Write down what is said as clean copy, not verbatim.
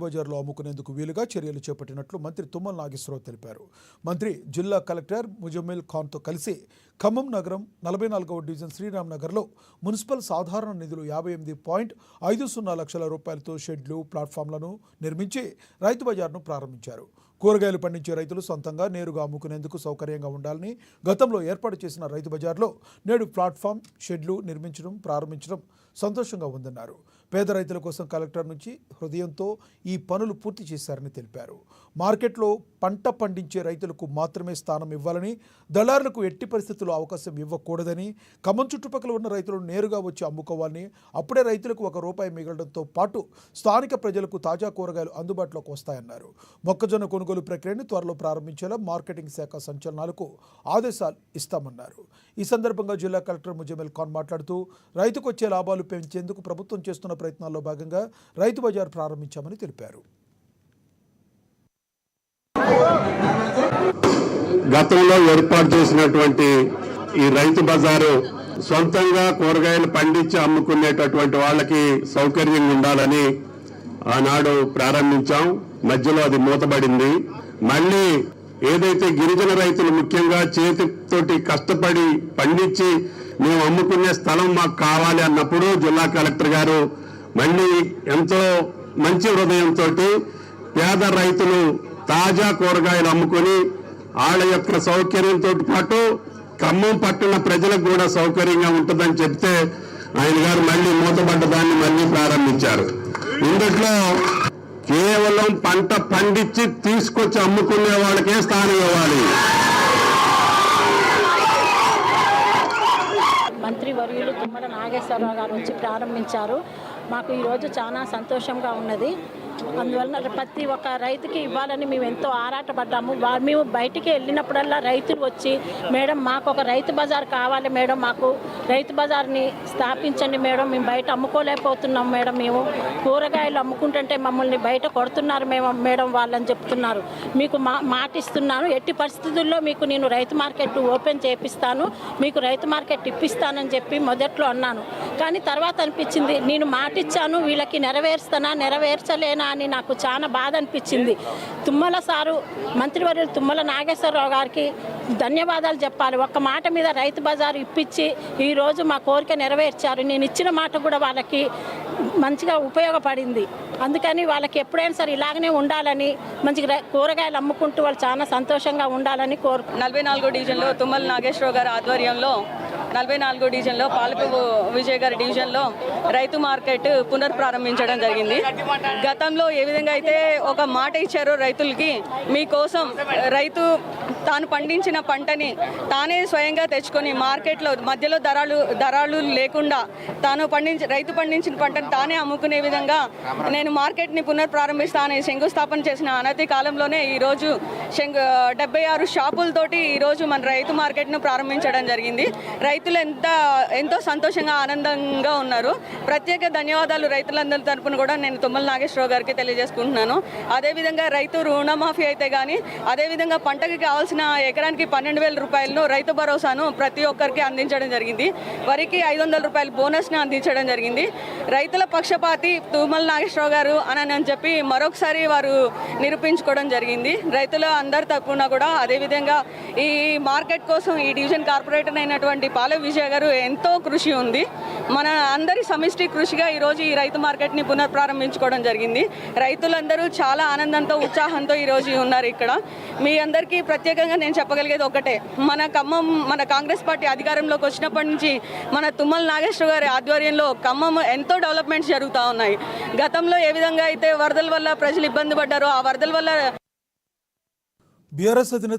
బజార్లో అమ్ముకునేందుకు వీలుగా చర్యలు చేపట్టినట్లు మంత్రి తుమ్మల నాగేశ్వరరావు తెలిపారు. మంత్రి జిల్లా కలెక్టర్ ముజమ్మిల్ ఖాన్తో కలిసి ఖమ్మం నగరం 44వ డివిజన్ శ్రీరామ్ నగర్లో మున్సిపల్ సాధారణ నిధులు 58.50 లక్షల రూపాయలతో షెడ్లు, ప్లాట్ఫామ్లను నిర్మించి రైతు బజార్ను ప్రారంభించారు. కూరగాయలు పండించే రైతులు సొంతంగా నేరుగా అమ్ముకునేందుకు సౌకర్యంగా ఉండాలని గతంలో ఏర్పాటు చేసిన రైతు బజార్లో నేడు ప్లాట్ఫామ్, షెడ్లు నిర్మించడం ప్రారంభించడం సంతోషంగా ఉందన్నారు. పేద రైతుల కోసం కలెక్టర్ నుంచి హృదయంతో ఈ పనులు పూర్తి చేశారని తెలిపారు. మార్కెట్లో పంట పండించే రైతులకు మాత్రమే స్థానం ఇవ్వాలని, దళారులకు ఎట్టి పరిస్థితుల్లో అవకాశం ఇవ్వకూడదని, ఖమ్మం చుట్టుపక్కల ఉన్న రైతులు నేరుగా వచ్చి అమ్ముకోవాలని, అప్పుడే రైతులకు ₹1 మిగలడంతో పాటు స్థానిక ప్రజలకు తాజా కూరగాయలు అందుబాటులోకి వస్తాయన్నారు. మొక్కజొన్న కొనుగోలు ప్రక్రియను త్వరలో ప్రారంభించేలా మార్కెటింగ్ శాఖ సంచలనాలకు ఆదేశాలు ఇస్తామన్నారు. ఈ సందర్భంగా జిల్లా కలెక్టర్ ముజమ్మిల్ ఖాన్ మాట్లాడుతూ రైతుకు వచ్చే లాభాలు పెంచేందుకు ప్రభుత్వం చేస్తున్న ప్రయత్నాల్లో భాగంగా రైతు బజార్ ప్రారంభించామని తెలిపారు. గతంలో ఏర్పాటు చేసినటువంటి ఈ రైతు బజారు సొంతంగా కూరగాయలు పండించి అమ్ముకునేటటువంటి వాళ్ళకి సౌకర్యంగా ఉండాలని ఆనాడు ప్రారంభించాం. మధ్యలో అది మూతబడింది. మళ్ళీ ఏదైతే గిరిజన రైతులు ముఖ్యంగా చేతితోటి కష్టపడి పండించి మేము అమ్ముకునే స్థలం మాకు కావాలి అన్నప్పుడు జిల్లా కలెక్టర్ గారు మళ్ళీ ఎంతో మంచి హృదయంతో పేద రైతులు తాజా కూరగాయలు అమ్ముకొని వాళ్ళ యొక్క సౌకర్యంతో పాటు ఖమ్మం పట్టణ ప్రజలకు కూడా సౌకర్యంగా ఉంటుందని చెప్తే ఆయన గారు మళ్ళీ మూతపడ్డ దాన్ని మళ్ళీ ప్రారంభించారు. ఇందులో కేవలం పంట పండించి తీసుకొచ్చి అమ్ముకునే వాళ్ళకే స్థానం ఇవ్వాలి. మంత్రి వర్యులు తుమ్మల నాగేశ్వరరావు గారు వచ్చి ప్రారంభించారు. మాకు ఈరోజు చాలా సంతోషంగా ఉన్నది. అందువలన ప్రతి ఒక్క రైతుకి ఇవ్వాలని మేము ఎంతో ఆరాటపడ్డాము. మేము బయటికి వెళ్ళినప్పుడల్లా రైతులు వచ్చి, మేడం మాకు ఒక రైతు బజార్ కావాలి మేడం, మాకు రైతు బజార్ని స్థాపించండి మేడం, మేము బయట అమ్ముకోలేకపోతున్నాం మేడం, మేము కూరగాయలు అమ్ముకుంటుంటే మమ్మల్ని బయట కొడుతున్నారు మేడం వాళ్ళని చెప్తున్నారు. మీకు మాటిస్తున్నాను, ఎట్టి పరిస్థితుల్లో మీకు నేను రైతు మార్కెట్ ఓపెన్ చేపిస్తాను, మీకు రైతు మార్కెట్ ఇప్పిస్తానని చెప్పి మొదట్లో అన్నాను. కానీ తర్వాత అనిపించింది నేను మాటిచ్చాను, వీళ్ళకి నెరవేర్చలేనా అని నాకు చాలా బాధ అనిపించింది. తుమ్మల సారు మంత్రివర్యులు తుమ్మల నాగేశ్వరరావు గారికి ధన్యవాదాలు చెప్పాలి. ఒక్క మాట మీద రైతు బజారు ఇప్పించి ఈరోజు మా కోరిక నెరవేర్చారు. నేను ఇచ్చిన మాట కూడా వాళ్ళకి మంచిగా ఉపయోగపడింది. అందుకని వాళ్ళకి ఎప్పుడైనా సరే ఇలాగనే ఉండాలని, మంచిగా కూరగాయలు అమ్ముకుంటూ వాళ్ళు చాలా సంతోషంగా ఉండాలని 44వ డివిజన్లో తుమ్మల నాగేశ్వరరావు గారి ఆధ్వర్యంలో 44వ డివిజన్లో పాలపు విజయ్ గారి డివిజన్లో రైతు మార్కెట్ పునర్ప్రారంభించడం జరిగింది. గతంలో ఏ విధంగా అయితే ఒక మాట ఇచ్చారో రైతులకి, మీకోసం రైతు తాను పండించిన పంటని తానే స్వయంగా తెచ్చుకొని మార్కెట్లో మధ్యలో దళాలు లేకుండా రైతు పండించిన పంటను తానే అమ్ముకునే విధంగా నేను మార్కెట్ని పునర్ప్రారంభిస్తానని శంకుస్థాపన చేసిన అనతి కాలంలోనే ఈరోజు 76 షాపులతోటి ఈరోజు మన రైతు మార్కెట్ను ప్రారంభించడం జరిగింది. రైతులు ఎంతో సంతోషంగా ఆనందంగా ఉన్నారు. ప్రత్యేక ధన్యవాదాలు రైతులందరి తరపున కూడా నేను తుమ్మల నాగేశ్వరరావు గారికి తెలియజేసుకుంటున్నాను. అదేవిధంగా రైతు రుణమాఫీ అయితే కానీ, అదేవిధంగా పంటకి కావాల్సిన ఎకరానికి 12,000 రూపాయలను రైతు భరోసాను ప్రతి ఒక్కరికి అందించడం జరిగింది. వరికి 500 రూపాయల బోనస్ను అందించడం జరిగింది. రైతుల పక్షపాతి తుమ్మల నాగేశ్వరరావు గారు అని చెప్పి మరొకసారి వారు నిరూపించుకోవడం జరిగింది. రైతుల అందరి తరపున కూడా. అదేవిధంగా ఈ మార్కెట్ కోసం ఈ డివిజన్ కార్పొరేటర్ అయినటువంటి పాలపు విజయ గారు ఎంతో కృషి ఉంది. మన అందరి సమిష్టి కృషిగా ఈరోజు ఈ రైతు మార్కెట్ని పునర్ప్రారంభించుకోవడం జరిగింది. రైతులందరూ చాలా ఆనందంతో, ఉత్సాహంతో ఈరోజు ఉన్నారు ఇక్కడ. మీ అందరికీ ప్రత్యేకంగా నేను చెప్పగలిగేది ఒకటే, మన ఖమ్మం మన కాంగ్రెస్ పార్టీ అధికారంలోకి వచ్చినప్పటి నుంచి మన తుమ్మల నాగేశ్వర గారి ఆధ్వర్యంలో ఖమ్మం ఎంతో డెవలప్మెంట్స్ జరుగుతూ ఉన్నాయి. గతంలో ఏ విధంగా అయితే వరదల వల్ల ప్రజలు ఇబ్బంది పడ్డారో, ఆ వరదల వల్ల బీఆర్ఎస్ అధినేత